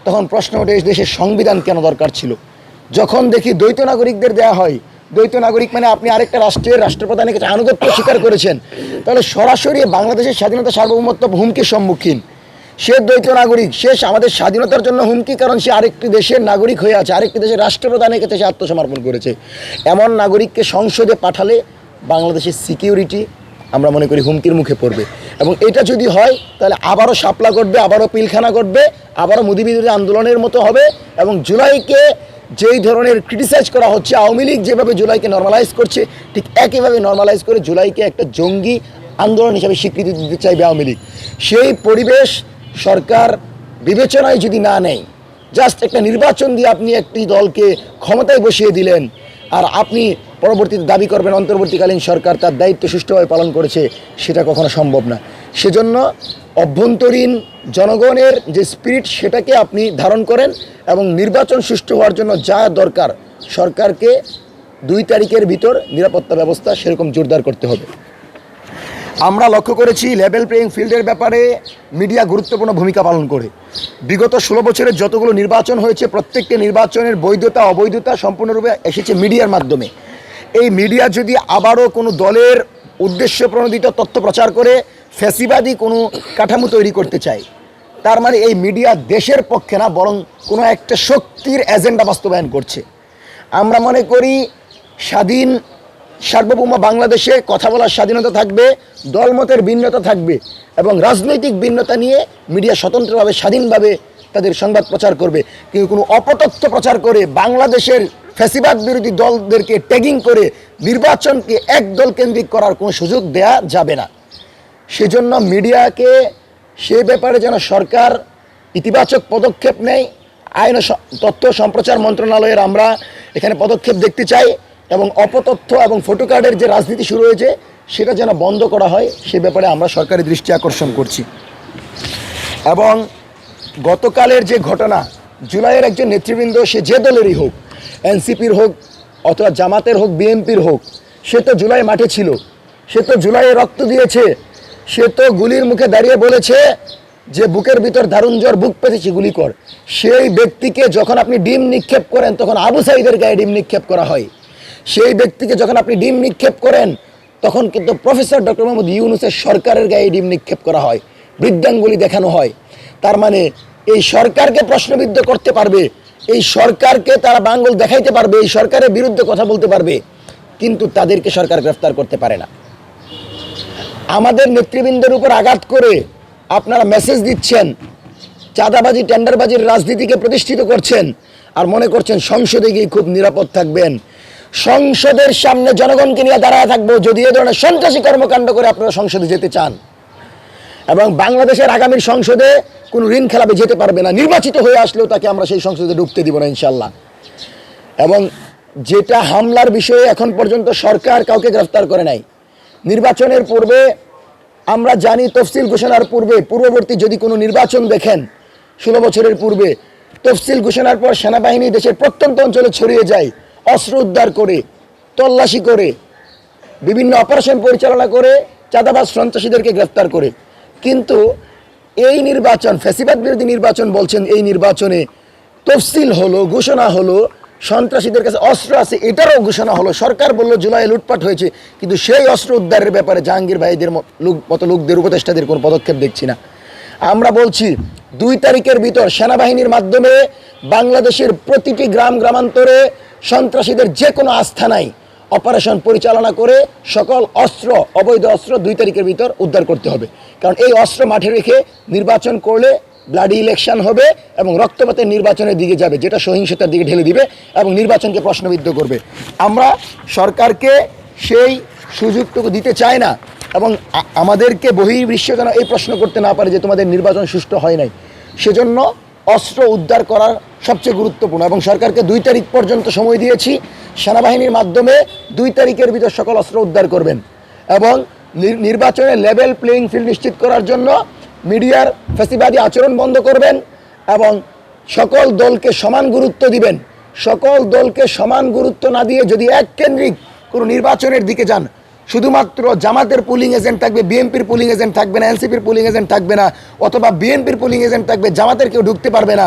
তখন প্রশ্ন ওঠে এই দেশের সংবিধান কেন দরকার ছিল। যখন দেখি দ্বৈত নাগরিকদের দেয়া হয়, দ্বৈত নাগরিক মানে আপনি আরেকটা রাষ্ট্রের রাষ্ট্রপ্রধানের কাছে আনুগত্য স্বীকার করেছেন, তাহলে সরাসরি বাংলাদেশের স্বাধীনতা সার্বভৌমত্ব হুমকির সম্মুখীন। সে দ্বৈত নাগরিক, সে আমাদের স্বাধীনতার জন্য হুমকি, কারণ সে আরেকটি দেশের নাগরিক হয়ে আছে, আরেকটি দেশের রাষ্ট্রপ্রধানের কাছে সে আত্মসমর্পণ করেছে। এমন নাগরিককে সংসদে পাঠালে বাংলাদেশের সিকিউরিটি আমরা মনে করি হুমকির মুখে পড়বে। এবং এটা যদি হয় তাহলে আবারও শাপলা ঘটবে, আবারও পিলখানা ঘটবে, আবারও মোদি বিরোধী আন্দোলনের মতো হবে। এবং জুলাইকে যেই ধরনের ক্রিটিসাইজ করা হচ্ছে, আওয়ামী লীগ যেভাবে জুলাইকে নর্মালাইজ করছে, ঠিক একইভাবে নর্মালাইজ করে জুলাইকে একটা জঙ্গি আন্দোলন হিসাবে স্বীকৃতি দিতে চাইবে আওয়ামী লীগ। সেই পরিবেশ সরকার বিবেচনায় যদি না নেয়, জাস্ট একটা নির্বাচন দিয়ে আপনি একটি দলকে ক্ষমতায় বসিয়ে দিলেন আর আপনি পরবর্তীতে দাবি করবেন অন্তর্বর্তীকালীন সরকার তার দায়িত্ব সুষ্ঠুভাবে পালন করেছে, সেটা কখনো সম্ভব না। সেজন্য অভ্যন্তরীণ জনগণের যে স্পিরিট সেটাকে আপনি ধারণ করেন এবং নির্বাচন সুষ্ঠু হওয়ার জন্য যা দরকার সরকারকে 2 তারিখের ভিতর নিরাপত্তা ব্যবস্থা সেরকম জোরদার করতে হবে। আমরা লক্ষ্য করেছি লেভেল প্লেয়িং ফিল্ডের ব্যাপারে মিডিয়া গুরুত্বপূর্ণ ভূমিকা পালন করে। বিগত 16 বছরের যতগুলো নির্বাচন হয়েছে প্রত্যেকটি নির্বাচনের বৈধতা অবৈধতা সম্পূর্ণরূপে এসেছে মিডিয়ার মাধ্যমে। এই মিডিয়া যদি আবারও কোনো দলের উদ্দেশ্য প্রণোদিত তথ্য প্রচার করে ফ্যাসিবাদী কোনো কাঠামো তৈরি করতে চায়, তার মানে এই মিডিয়া দেশের পক্ষে না, বরং কোনো একটা শক্তির এজেন্ডা বাস্তবায়ন করছে। আমরা মনে করি স্বাধীন সার্বভৌম বাংলাদেশে কথা বলার স্বাধীনতা থাকবে, দলমতের ভিন্নতা থাকবে এবং রাজনৈতিক ভিন্নতা নিয়ে মিডিয়া স্বতন্ত্রভাবে স্বাধীনভাবে তাদের সংবাদ প্রচার করবে। কিন্তু কোনো অপতথ্য প্রচার করে বাংলাদেশের ফ্যাসিবাদ বিরোধী দলদেরকে ট্যাগিং করে নির্বাচনকে এক দল কেন্দ্রিক করার কোনো সুযোগ দেয়া যাবে না। সেজন্য মিডিয়াকে সে ব্যাপারে যেন সরকার ইতিবাচক পদক্ষেপ নেয়। আইন ও তথ্য সম্প্রচার মন্ত্রণালয়ের আমরা এখানে পদক্ষেপ দেখতে চাই এবং অপতথ্য এবং ফটো কার্ডের যে রাজনীতি শুরু হয়েছে সেটা যেন বন্ধ করা হয়, সে ব্যাপারে আমরা সরকারের দৃষ্টি আকর্ষণ করছি। এবং গতকালের যে ঘটনা, জুলাইয়ের একজন নেতৃবৃন্দ, সে যে দলেরই হোক, এনসিপির হোক অথবা জামাতের হোক বিএনপির হোক, সে তো জুলাই মাঠে ছিল, সে তো জুলাইয়ে রক্ত দিয়েছে, সে তো গুলির মুখে দাঁড়িয়ে বলেছে যে বুকের ভিতর দারুণ জ্বর, বুক পেতেছি, গুলি কর। সেই ব্যক্তিকে যখন আপনি ডিম নিক্ষেপ করেন তখন আবু সাঈদের গায়ে ডিম নিক্ষেপ করা হয়। সেই ব্যক্তিকে যখন আপনি ডিম নিক্ষেপ করেন তখন কিন্তু প্রফেসর ডক্টর মোহাম্মদ ইউনূসের সরকারের গায়ে ডিম নিক্ষেপ করা হয়, বৃদ্ধাঙ্গুলি দেখানো হয়। তার মানে এই সরকারকে প্রশ্নবিদ্ধ করতে পারবে, এই সরকারকে তারা বাঙ্গল দেখাইতে পারবে, এই সরকারের বিরুদ্ধে কথা বলতে পারবে, কিন্তু তাদেরকে সরকার গ্রেফতার করতে পারে না। আমাদের নেতৃবৃন্দের উপর আঘাত করে আপনারা মেসেজ দিচ্ছেন, চাঁদাবাজি টেন্ডারবাজির রাজনীতিকে প্রতিষ্ঠিত করছেন আর মনে করছেন সংসদে গিয়ে খুব নিরাপদ থাকবেন। সংসদের সামনে জনগণকে নিয়ে দাঁড়ায় থাকবো যদি এ ধরনের সন্ত্রাসী কর্মকাণ্ড করে আপনারা সংসদে যেতে চান। এবং বাংলাদেশের আগামীর সংসদে কোনো ঋণ খেলাপে যেতে পারবে না, নির্বাচিত হয়ে আসলেও তাকে আমরা সেই সংসদে ঢুকতে দিব না ইনশাল্লাহ। এবং যেটা হামলার বিষয়ে এখন পর্যন্ত সরকার কাউকে গ্রেফতার করে নাই। নির্বাচনের পূর্বে আমরা জানি, তফসিল ঘোষণার পূর্বে পূর্ববর্তী যদি কোনো নির্বাচন দেখেন 16 বছরের পূর্বে, তফসিল ঘোষণার পর সেনাবাহিনী দেশের প্রত্যন্ত অঞ্চলে ছড়িয়ে যায়, অস্ত্র উদ্ধার করে, তল্লাশি করে, বিভিন্ন অপারেশন পরিচালনা করে চাঁদাবাজ সন্ত্রাসীদেরকে গ্রেফতার করে। কিন্তু এই নির্বাচন ফ্যাসিবাদ বিরোধী নির্বাচন বলছেন, এই নির্বাচনে তফসিল হলো, ঘোষণা হলো, সন্ত্রাসীদের কাছে অস্ত্র আছে এটারও ঘোষণা হলো, সরকার বললো জুলাই লুটপাট হয়েছে, কিন্তু সেই অস্ত্র উদ্ধারের ব্যাপারে জাহাঙ্গীর ভাইদের মতো লোকদের, উপদেষ্টাদের কোনো পদক্ষেপ দেখছি না। আমরা বলছি 2 তারিখের ভিতর সেনাবাহিনীর মাধ্যমে বাংলাদেশের প্রতিটি গ্রাম গ্রামান্তরে সন্ত্রাসীদের যে কোনো আস্থানায় অপারেশন পরিচালনা করে সকল অস্ত্র, অবৈধ অস্ত্র 2 তারিখের ভিতর উদ্ধার করতে হবে। কারণ এই অস্ত্র মাঠে রেখে নির্বাচন করলে ব্লাডি ইলেকশন হবে এবং রক্তপাতের নির্বাচনের দিকে যাবে, যেটা সহিংসতার দিকে ঢেলে দিবে এবং নির্বাচনকে প্রশ্নবিদ্ধ করবে। আমরা সরকারকে সেই সুযোগটুকু দিতে চাই না এবং আমাদেরকে বহির্বিশ্ব যেন এই প্রশ্ন করতে না পারে যে তোমাদের নির্বাচন সুষ্ঠু হয় নাই। সেজন্য অস্ত্র উদ্ধার করার সবচেয়ে গুরুত্বপূর্ণ এবং সরকারকে 2 তারিখ পর্যন্ত সময় দিয়েছি। সেনাবাহিনীর মাধ্যমে 2 তারিখের ভিতর সকল অস্ত্র উদ্ধার করবেন এবং নির্বাচনে লেভেল প্লেয়িং ফিল্ড নিশ্চিত করার জন্য মিডিয়ার ফ্যাসিবাদী আচরণ বন্ধ করবেন এবং সকল দলকে সমান গুরুত্ব দিবেন। সকল দলকে সমান গুরুত্ব না দিয়ে যদি এক কেন্দ্রিক কোনো নির্বাচনের দিকে যান, শুধুমাত্র জামাতের পুলিং এজেন্ট থাকবে, বিএনপির পুলিং এজেন্ট থাকবে না, এনসিপির পুলিং এজেন্ট থাকবে না, অথবা বিএনপির পুলিং এজেন্ট থাকবে, জামাতের কেউ ঢুকতে পারবে না।